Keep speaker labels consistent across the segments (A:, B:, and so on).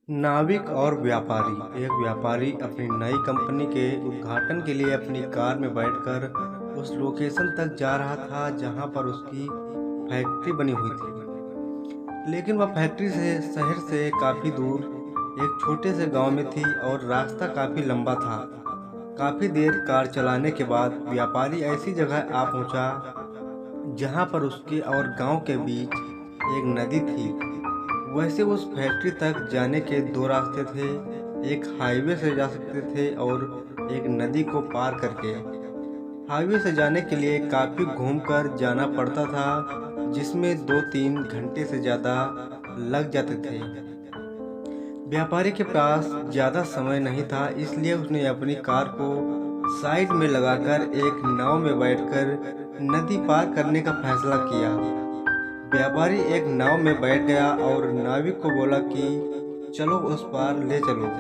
A: नाविक और व्यापारी। एक व्यापारी अपनी नई कंपनी के उद्घाटन के लिए अपनी कार में बैठकर उस लोकेशन तक जा रहा था जहां पर उसकी फैक्ट्री बनी हुई थी। लेकिन वह फैक्ट्री से शहर से काफ़ी दूर एक छोटे से गांव में थी और रास्ता काफ़ी लंबा था। काफ़ी देर कार चलाने के बाद व्यापारी ऐसी जगह आ पहुंचा जहां पर उसके और गांव के बीच एक नदी थी। वैसे उस फैक्ट्री तक जाने के दो रास्ते थे, एक हाईवे से जा सकते थे और एक नदी को पार करके। हाईवे से जाने के लिए काफ़ी घूमकर जाना पड़ता था, जिसमें 2-3 घंटे से ज़्यादा लग जाते थे। व्यापारी के पास ज़्यादा समय नहीं था, इसलिए उसने अपनी कार को साइड में लगाकर एक नाव में बैठकर नदी पार करने का फैसला किया। व्यापारी एक नाव में बैठ गया और नाविक को बोला कि चलो उस पार ले चलो।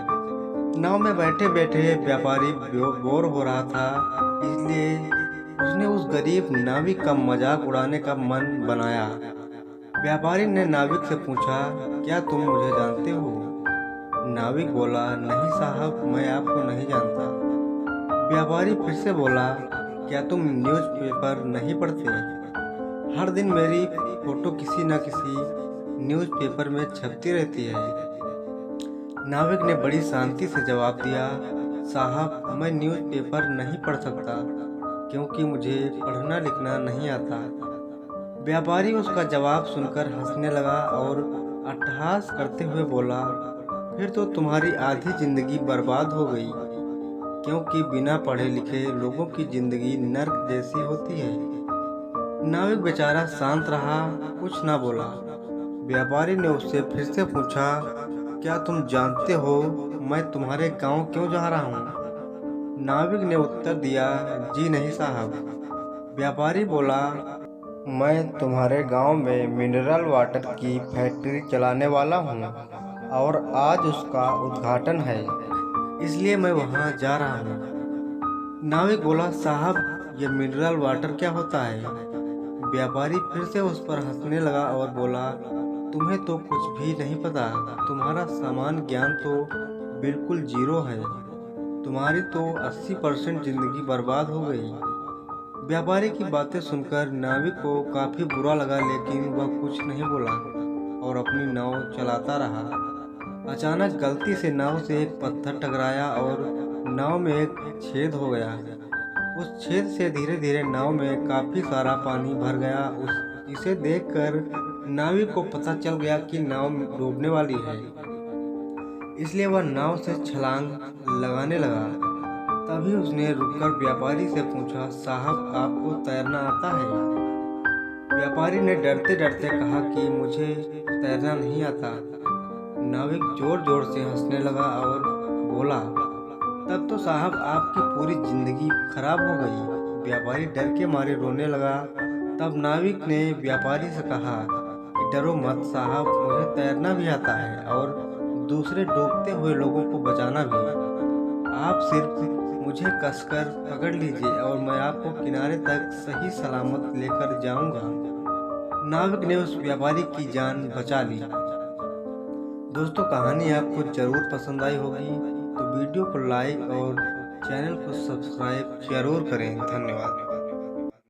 A: नाव में बैठे बैठे व्यापारी बोर हो रहा था, इसलिए उसने उस गरीब नाविक का मजाक उड़ाने का मन बनाया। व्यापारी ने नाविक से पूछा, क्या तुम मुझे जानते हो? नाविक बोला, नहीं साहब, मैं आपको नहीं जानता। व्यापारी फिर से बोला, क्या तुम न्यूज़पेपर नहीं पढ़ते? हर दिन मेरी फोटो किसी न किसी न्यूज़पेपर में छपती रहती है। नाविक ने बड़ी शांति से जवाब दिया, साहब, मैं न्यूज़पेपर नहीं पढ़ सकता क्योंकि मुझे पढ़ना लिखना नहीं आता। व्यापारी उसका जवाब सुनकर हंसने लगा और अट्टहास करते हुए बोला, फिर तो तुम्हारी आधी जिंदगी बर्बाद हो गई, क्योंकि बिना पढ़े लिखे लोगों की जिंदगी नर्क जैसी होती है। नाविक बेचारा शांत रहा, कुछ ना बोला। व्यापारी ने उससे फिर से पूछा, क्या तुम जानते हो मैं तुम्हारे गांव क्यों जा रहा हूँ? नाविक ने उत्तर दिया, जी नहीं साहब। व्यापारी बोला, मैं तुम्हारे गांव में मिनरल वाटर की फैक्ट्री चलाने वाला हूँ और आज उसका उद्घाटन है, इसलिए मैं वहाँ जा रहा हूँ। नाविक बोला, साहब, ये मिनरल वाटर क्या होता है? व्यापारी फिर से उस पर हंसने लगा और बोला, तुम्हें तो कुछ भी नहीं पता, तुम्हारा सामान्य ज्ञान तो बिल्कुल जीरो है, तुम्हारी तो 80% जिंदगी बर्बाद हो गई। व्यापारी की बातें सुनकर नाविक को काफ़ी बुरा लगा, लेकिन वह कुछ नहीं बोला और अपनी नाव चलाता रहा। अचानक गलती से नाव से एक पत्थर टकराया और नाव में एक छेद हो गया। उस छेद से धीरे धीरे नाव में काफ़ी सारा पानी भर गया। इसे देखकर नाविक को पता चल गया कि नाव डूबने वाली है, इसलिए वह नाव से छलांग लगाने लगा। तभी उसने रुककर व्यापारी से पूछा, साहब, आपको तैरना आता है? व्यापारी ने डरते डरते कहा कि मुझे तैरना नहीं आता। नाविक जोर जोर से हंसने लगा और बोला, तब तो साहब आपकी पूरी जिंदगी खराब हो गई। व्यापारी डर के मारे रोने लगा। तब नाविक ने व्यापारी से कहा कि डरो मत साहब, मुझे तैरना भी आता है और दूसरे डूबते हुए लोगों को बचाना भी। आप सिर्फ मुझे कसकर पकड़ लीजिए और मैं आपको किनारे तक सही सलामत लेकर जाऊंगा। नाविक ने उस व्यापारी की जान बचा ली। दोस्तों, कहानी आपको जरूर पसंद आई होगी, तो वीडियो को लाइक और चैनल को सब्सक्राइब जरूर करें। धन्यवाद।